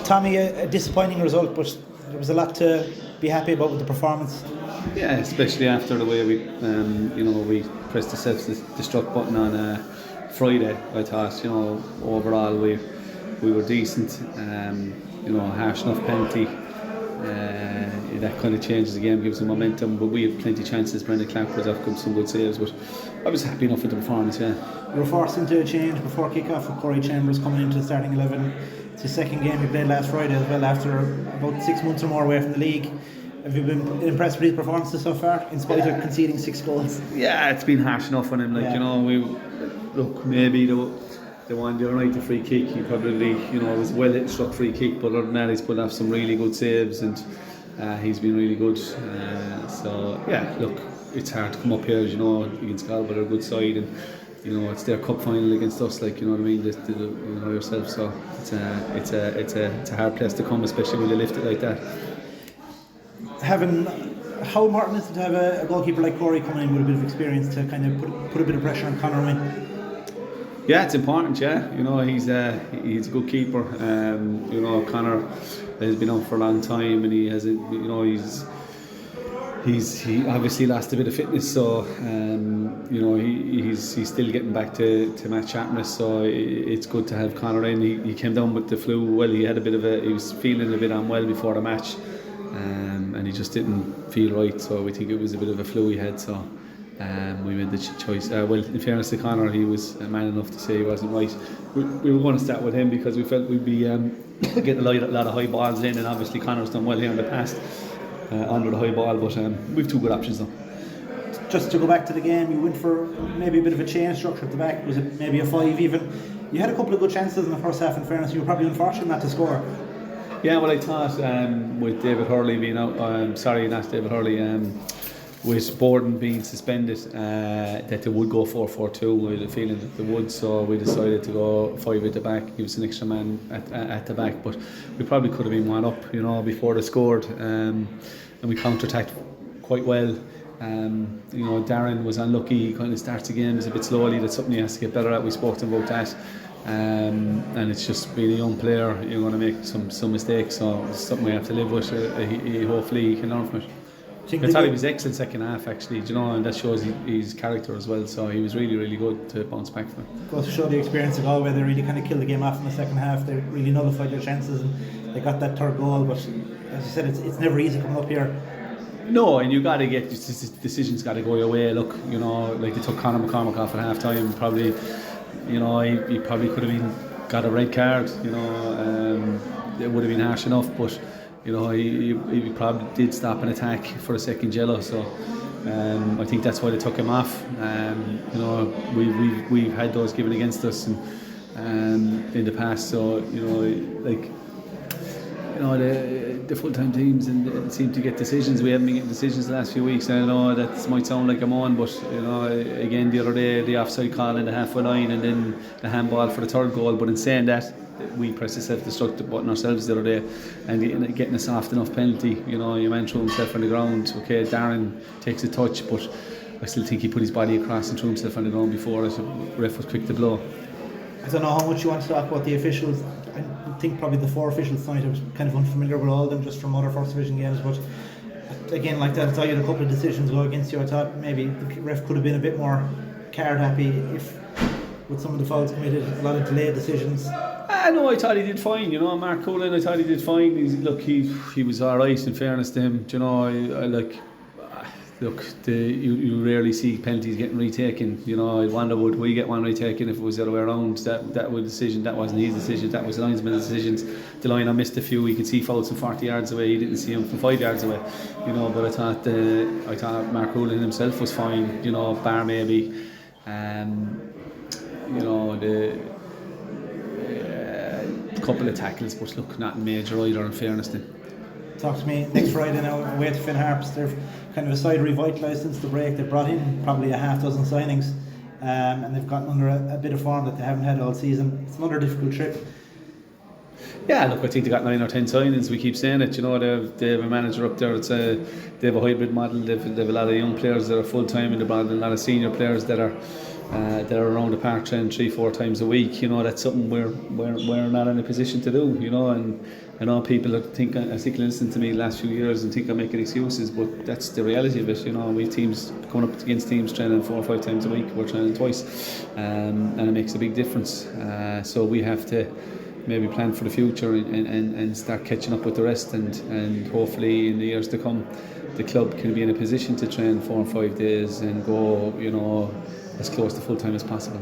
Tommy, a disappointing result, but there was a lot to be happy about with the performance. Yeah, especially after the way we pressed the self-destruct button on Friday. I thought, overall we were decent. Harsh enough penalty. That kind of changes the game, gives them momentum. But we had plenty of chances. Brendan Clark was off some good saves, but I was happy enough with the performance. Yeah. You were forced into a change before kick-off with Corey Chambers coming into the starting 11. It's the second game you played last Friday as well, after about 6 months or more away from the league. Have you been impressed with his performances so far, in spite of conceding 6 goals? Yeah, it's been harsh enough on him. Maybe the one the other night, the free kick, he probably, it was a well hit struck free kick, but other than that, he's put off some really good saves, and he's been really good. It's hard to come up here, against Galway, they're a good side, and it's their cup final against us, yourself. So it's a hard place to come, especially when they lift it like that. How important is it to have a goalkeeper like Corey coming in with a bit of experience to kind of put a bit of pressure on Conor Wynne? Yeah, it's important. Yeah, he's a good keeper. Conor has been on for a long time, and he has he obviously lost a bit of fitness, so he's still getting back to match sharpness. So it's good to have Conor in. He came down with the flu. Well, he was feeling a bit unwell before the match, and he just didn't feel right. So we think it was a bit of a flu he had. So we made the choice. In fairness to Conor, he was man enough to say he wasn't right. We were going to start with him because we felt we'd be getting a lot of high balls in, and obviously Conor's done well here in the past under the high ball, but we've 2 good options now. Just to go back to the game, you went for maybe a bit of a change structure at the back. Was it maybe a 5 even? You had a couple of good chances in the first half, in fairness. You were probably unfortunate not to score. Yeah, well, I thought with David Hurley being out, not David Hurley, with Borden being suspended, that they would go 4-4-2. We had a feeling that they would, so we decided to go 5 at the back. He was an extra man at the back, but we probably could have been 1 up, before they scored, and we counter-attacked quite well. Darren was unlucky. He kind of starts the games a bit slowly. That's something he has to get better at. We spoke to him about that. And it's just being a young player, you're going to make some mistakes, so it's something we have to live with. Hopefully he can learn from it. I thought he was excellent second half, actually, and that shows his character as well. So he was really, really good to bounce back from it. Goes to show the experience of Galway. They really kind of killed the game off in the second half. They really nullified their chances, and they got that third goal. But as you said, it's never easy coming up here. No, and you got to get decisions. Got to go your way. Look, like they took Conor McCormack off at half time. Probably, he probably could have got a red card. It would have been harsh enough, but. He probably did stop an attack for a second yellow, so I think that's why they took him off. We've had those given against us in the past, so the full-time teams and seem to get decisions. We haven't been getting decisions the last few weeks. I know that might sound like I'm on, but again the other day the offside call in the halfway line, and then the handball for the third goal. But in saying that, we pressed the self-destruct button ourselves the other day, and getting a soft enough penalty. Your man threw himself on the ground. Okay, Darren takes a touch, but I still think he put his body across and threw himself on the ground before it. The ref was quick to blow. I don't know how much you want to talk about the officials. I think probably the 4 officials tonight, I was kind of unfamiliar with all of them just from other First Division games, but again, like that, I thought you had a couple of decisions go against you. I thought maybe the ref could have been a bit more card happy if, with some of the fouls committed, a lot of delayed decisions. No, I thought he did fine. Mark Cullen, I thought he did fine. He was alright, in fairness to him. You rarely see penalties getting retaken. I wonder, would we get one retaken if it was the other way around? That was decision. That wasn't his decision. That was the linesman's decisions. The liner missed a few. He could see fouls from 40 yards away. He didn't see him from 5 yards away. But I thought Mark Cullen himself was fine. Bar maybe. Couple of tackles, but look, not major either, in fairness to him. Talk to me next Friday now, away to Finn Harps. They're kind of a side revitalised since the break. They've brought in probably a half dozen signings, and they've gotten under a bit of form that they haven't had all season. It's another difficult trip. Yeah, look, I think they got 9 or 10 signings. We keep saying it. They have a manager up there. They have a hybrid model. They have a lot of young players that are full time, and they brought in a lot of senior players that are that are around the park training 3-4 times a week. You know, that's something we're not in a position to do. You know, and I know people that think listen to me the last few years and think I'm making excuses, but that's the reality of it. You know, we've teams coming up against teams training 4 or 5 times a week. We're training twice, and it makes a big difference. So we have to maybe plan for the future and start catching up with the rest, and hopefully in the years to come the club can be in a position to train 4 or 5 days and go, you know, as close to full time as possible.